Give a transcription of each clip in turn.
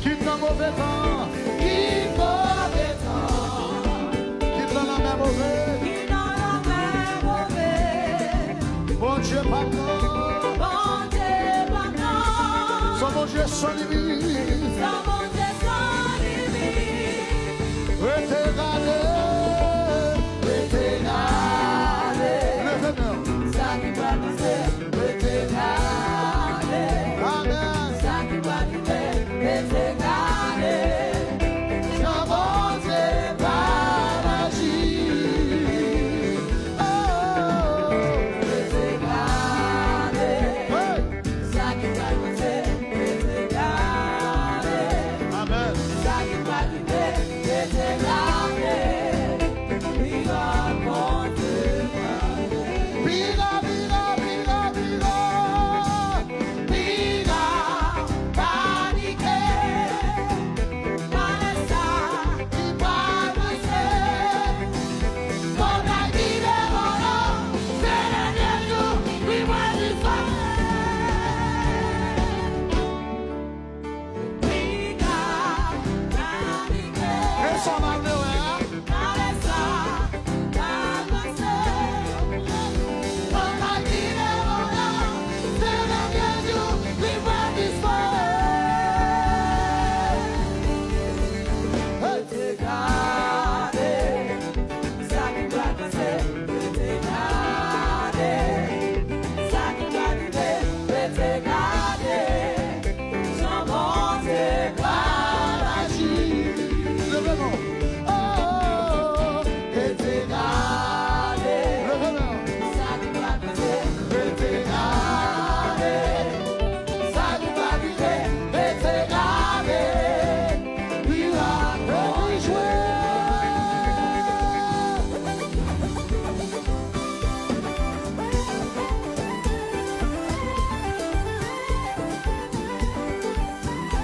Qui mauvais temps, Dieu sans limite. Sans mon Dieu sans limite. Éternel. Ça qui va passer, éternel. Amen. Ça qui va arriver, éternel. Sans mon Dieu par agir. Oh, éternel. Ça qui va passer, éternel. Amen. Ça qui va arriver, éternel. Viva mon Dieu. Viva, viva, viva, viva. Viva, panique. Vanessa, qui parle, Quand I give it all, then I get you, we want to fight. Viva, panique. Et son amour, hein? Vanessa, calme-toi. Quand I give it all, then I get you, we want to fight. Éternel, ça qui va passer, éternel. Ça qui va arriver, éternel. Sans mon Dieu par agir. Levez-moi. Oh, éternel. Levez-moi. Ça qui va passer, éternel. Ça qui va arriver, éternel. Il va jouer.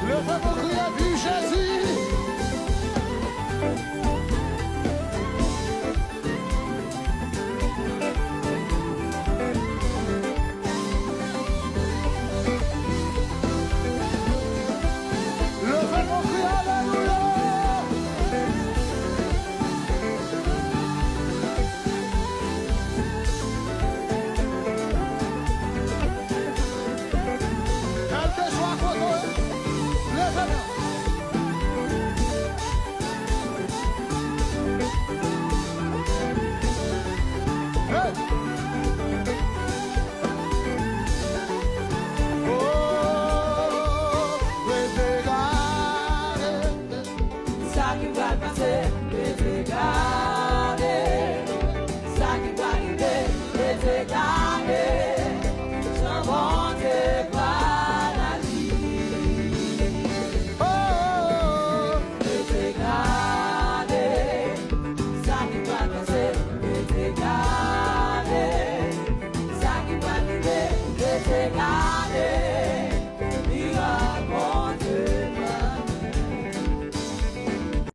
Levez-moi, criez, vive Jésus. Levez-moi, criez, alléluia. Quel que soit votre, levez-moi.